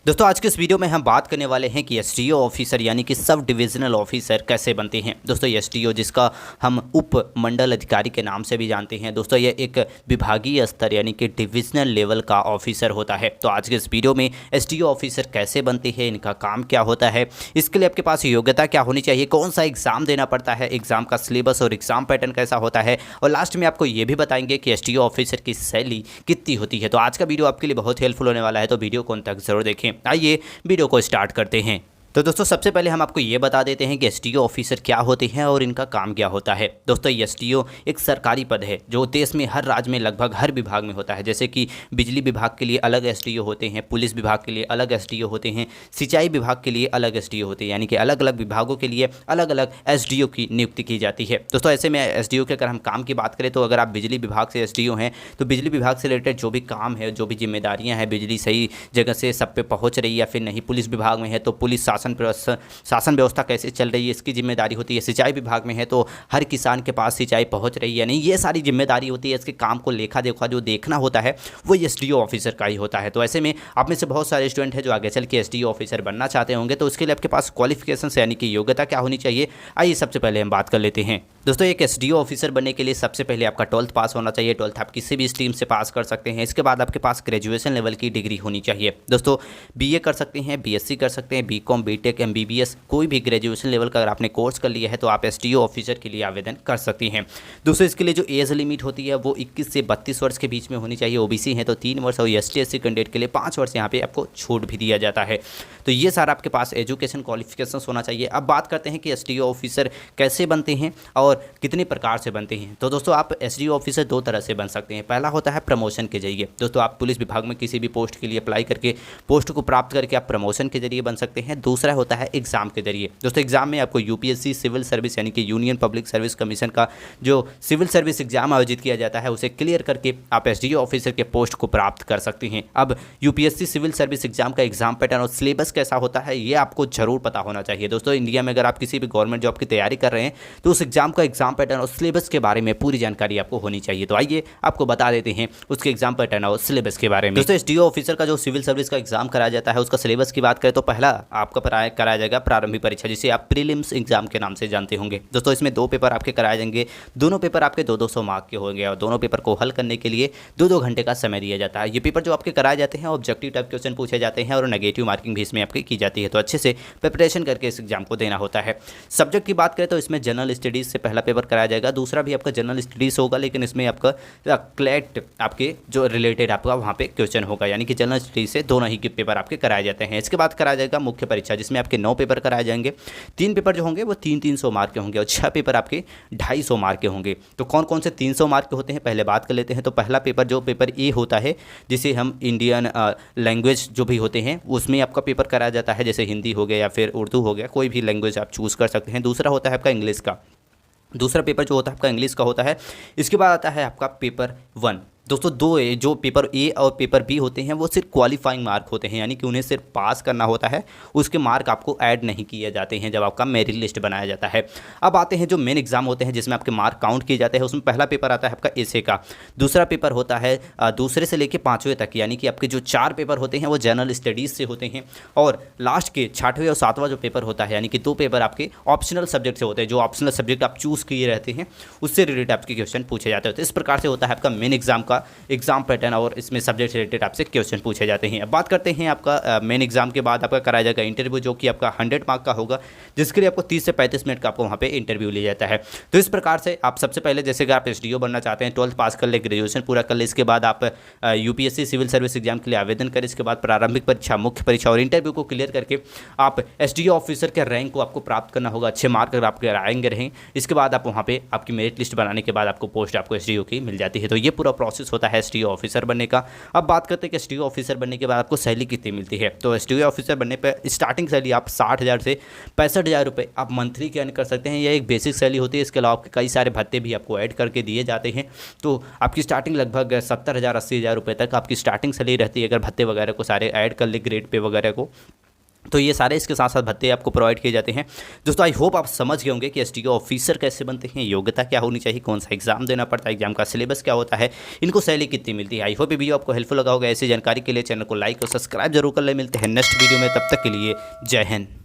दोस्तों आज के इस वीडियो में हम बात करने वाले हैं कि एसडीओ ऑफिसर यानी कि सब डिविजनल ऑफिसर कैसे बनते हैं। दोस्तों एसडीओ जिसका हम उप मंडल अधिकारी के नाम से भी जानते हैं, दोस्तों ये एक विभागीय स्तर यानी कि डिविजनल लेवल का ऑफिसर होता है। तो आज के इस वीडियो में एसडीओ ऑफिसर कैसे बनते हैं, इनका काम क्या होता है, इसके लिए आपके पास योग्यता क्या होनी चाहिए, कौन सा एग्जाम देना पड़ता है, एग्जाम का सिलेबस और एग्जाम पैटर्न कैसा होता है, और लास्ट में आपको ये भी बताएंगे कि एसडीओ ऑफिसर की सैलरी कितनी होती है। तो आज का वीडियो आपके लिए बहुत हेल्पफुल होने वाला है, तो वीडियो को अंत तक जरूर देखें। आइए वीडियो को स्टार्ट करते हैं। तो दोस्तों सबसे पहले हम आपको ये बता देते हैं कि एसडीओ ऑफिसर क्या होते हैं और इनका काम क्या होता है। दोस्तों एसडीओ एक सरकारी पद है जो देश में हर राज्य में लगभग हर विभाग में होता है। जैसे कि बिजली विभाग के लिए अलग एसडीओ होते हैं, पुलिस विभाग के लिए अलग एसडीओ होते हैं, सिंचाई विभाग के लिए अलग एसडीओ होते हैं, यानी कि अलग अलग विभागों के लिए अलग अलग एसडीओ की नियुक्ति की जाती है। दोस्तों ऐसे में एसडीओ के अगर हम काम की बात करें तो अगर आप बिजली विभाग से एसडीओ हैं तो बिजली विभाग से रिलेटेड जो भी काम है, जो भी जिम्मेदारियाँ हैं, बिजली सही जगह से सब पे पहुँच रही है या फिर नहीं, पुलिस विभाग में है तो पुलिस शासन व्यवस्था कैसे चल रही है इसकी जिम्मेदारी होती है, सिंचाई विभाग में है तो हर किसान के पास सिंचाई पहुंच रही है नहीं, ये सारी जिम्मेदारी होती है। इसके काम को लेखा देखा जो देखना होता है वो एसडीओ ऑफिसर का ही होता है। तो ऐसे में आप में से बहुत सारे स्टूडेंट हैं जो आगे चल के एसडीओ ऑफिसर बनना चाहते होंगे, तो उसके लिए आपके पास क्वालिफिकेशन यानी कि योग्यता क्या होनी चाहिए, आइए सबसे पहले हम बात कर लेते हैं। दोस्तों एक एसडीओ ऑफिसर बनने के लिए सबसे पहले आपका 12th पास होना चाहिए। 12th आप किसी भी स्ट्रीम से पास कर सकते हैं। इसके बाद आपके पास ग्रेजुएशन लेवल की डिग्री होनी चाहिए। दोस्तों बीए कर सकते हैं, बीएससी कर सकते हैं, बीकॉम, बीटेक, एमबीबीएस, कोई भी ग्रेजुएशन लेवल का अगर आपने कोर्स कर लिया है तो आप एसडीओ ऑफिसर के लिए आवेदन कर सकती हैं। दोस्तों इसके लिए जो एज लिमिट होती है वो 21 से 32 वर्ष के बीच में होनी चाहिए। ओबीसी है तो 3 वर्ष और एसटी/एससी कैंडिडेट के लिए 5 वर्ष यहाँ पे आपको छूट भी दिया जाता है। तो ये सारा आपके पास एजुकेशन क्वालिफिकेशन होना चाहिए। अब बात करते हैं कि एसडीओ ऑफिसर कैसे बनते हैं और कितने प्रकार से बनते हैं। तो दोस्तों आप एसडीओ ऑफिसर दो तरह से बन सकते हैं। पहला होता है प्रमोशन के जरिए। दोस्तों आप पुलिस विभाग में किसी भी पोस्ट के लिए अप्लाई करके पोस्ट को प्राप्त करके आप प्रमोशन के जरिए बन सकते हैं। दूसरा होता है एग्जाम के जरिए। दोस्तों एग्जाम में आपको यूपीएससी सिविल सर्विस यानी कि यूनियन पब्लिक सर्विस कमीशन का जो सिविल सर्विस एग्जाम आयोजित किया जाता है उसे क्लियर करके आप एसडीओ ऑफिसर के पोस्ट को प्राप्त कर सकते हैं। अब यूपीएससी सिविल सर्विस एग्जाम का एग्जाम पैटर्न और सिलेबस कैसा होता है ये आपको जरूर पता होना चाहिए। दोस्तों इंडिया में अगर आप किसी भी गवर्नमेंट जॉब की तैयारी कर रहे हैं तो उस एग्जाम का एग्जाम पैटर्न और सिलेबस के बारे में पूरी जानकारी आपको होनी चाहिए। तो आइए आपको बता देते हैं उसके एग्जाम पैटर्न और सिलेबस के बारे में। दोस्तों एसडीओ ऑफिसर का जो सिविल सर्विस का एग्जाम कराया जाता है उसका सिलेबस की बात करें तो पहला आपका कराया जाएगा प्रारंभिक परीक्षा, जिसे आप प्रीलिम्स एग्जाम के नाम से जानते होंगे। दोस्तों इसमें 2 पेपर आपके कराए जाएंगे। दोनों पेपर आपके 200 मार्क के होंगे और दोनों पेपर को हल करने के लिए 2 घंटे का समय दिया जाता है। ये पेपर जो आपके कराए जाते हैं ऑब्जेक्टिव टाइप क्वेश्चन पूछे जाते हैं और नेगेटिव मार्किंग भी इसमें आपकी की जाती है। तो अच्छे से प्रिपरेशन करके इस एग्जाम को देना होता है। सब्जेक्ट की बात करें तो इसमें जनरल स्टडीज़ से पहला पेपर कराया जाएगा, दूसरा भी आपका जनरल स्टडीज़ होगा, लेकिन इसमें आपका क्लैट आपके जो रिलेटेड आपका वहाँ पे क्वेश्चन होगा, यानी कि जनरल स्टडीज से दोनों ही के पेपर आपके कराए जाते हैं। इसके बाद कराया जाएगा मुख्य परीक्षा, जिसमें आपके 9 पेपर कराए जाएंगे। 3 पेपर जो होंगे वो 300 मार्क के होंगे और 6 पेपर आपके 250 मार्क के होंगे। तो कौन कौन से 300 मार्क के होते हैं पहले बात कर लेते हैं। तो पहला पेपर जो पेपर ए होता है, जिसे हम इंडियन लैंग्वेज जो भी होते हैं उसमें आपका पेपर कराया जाता है, जैसे हिंदी हो गया या फिर उर्दू हो गया, कोई भी लैंग्वेज आप चूज़ कर सकते हैं। दूसरा होता है आपका इंग्लिश का, दूसरा पेपर जो होता है आपका इंग्लिश का होता है। इसके बाद आता है आपका पेपर 1। दोस्तों जो पेपर ए और पेपर बी होते हैं वो सिर्फ क्वालिफाइंग मार्क होते हैं, यानी कि उन्हें सिर्फ पास करना होता है, उसके मार्क आपको ऐड नहीं किए जाते हैं जब आपका मेरिट लिस्ट बनाया जाता है। अब आते हैं जो मेन एग्जाम होते हैं जिसमें आपके मार्क काउंट किए जाते हैं। उसमें पहला पेपर आता है आपका एसे का, दूसरा पेपर होता है दूसरे से लेकर 5वें तक, यानी कि आपके जो 4 पेपर होते हैं वो जनरल स्टडीज़ से होते हैं, और लास्ट के 6वें और 7वां जो पेपर होता है यानी कि 2 पेपर आपके ऑप्शनल सब्जेक्ट से होते हैं। जो ऑप्शनल सब्जेक्ट आप चूज़ किए रहते हैं उससे रिलेटेड आपके क्वेश्चन पूछे जाते हैं। तो इस प्रकार से होता है आपका मेन एग्जाम का एग्जाम पैटर्न और इसमें सब्जेक्ट से रिलेटेड आपसे क्वेश्चन पूछे जाते हैं। अब बात करते हैं आपका मेन एग्जाम के बाद आपका कराया जाएगा इंटरव्यू, जो कि आपका 100 मार्क का होगा, जिसके लिए आपको 30 से 35 मिनट का आपको वहाँ पे इंटरव्यू लिया जाता है। तो इस प्रकार से आप सबसे पहले जैसे अगर आप एसडीओ बनना चाहते हैं 12th पास कर ले, ग्रेजुएशन पूरा कर ले, इसके बाद आप यूपीएससी सिविल सर्विस एग्जाम के लिए आवेदन करें। इसके बाद प्रारंभिक परीक्षा, मुख्य परीक्षा और इंटरव्यू को क्लियर करके आप एसडीओ ऑफिसर के रैंक को आपको प्राप्त करना होगा। अच्छे मार्क अगर आपके आएंगे रहें, इसके बाद आप वहाँ पे आपकी मेरिट लिस्ट बनाने के बाद आपको पोस्ट आपको एसडीओ की मिल जाती है। तो ये पूरा प्रोसेस होता है एसडीओ ऑफिसर बनने का। अब बात करते हैं कि एसडीओ ऑफिसर बनने के बाद आपको सैलरी कितनी मिलती है। तो एसडीओ ऑफिसर बनने पर स्टार्टिंग सैलरी आप 60,000 से 65,000 रुपये आप मंथली के अर्न कर सकते हैं। यह एक बेसिक सैलरी होती है। इसके अलावा आपके कई सारे भत्ते भी आपको ऐड करके दिए जाते हैं। तो आपकी स्टार्टिंग लगभग 70,000 80,000 रुपये तक आपकी स्टार्टिंग सैलरी रहती है, अगर भत्ते वगैरह को सारे ऐड कर ले, ग्रेड पे वगैरह को। तो ये सारे इसके साथ साथ भत्ते आपको प्रोवाइड किए जाते हैं। दोस्तों आई होप आप समझ गए होंगे कि एसडीओ ऑफिसर कैसे बनते हैं, योग्यता क्या होनी चाहिए, कौन सा एग्जाम देना पड़ता है, एग्जाम का सिलेबस क्या होता है, इनको सैलरी कितनी मिलती है। आई होप ये वीडियो आपको हेल्पफुल लगा होगा। ऐसी जानकारी के लिए चैनल को लाइक और सब्सक्राइब जरूर कर ले। मिलते हैं नेक्स्ट वीडियो में, तब तक के लिए जय हिंद।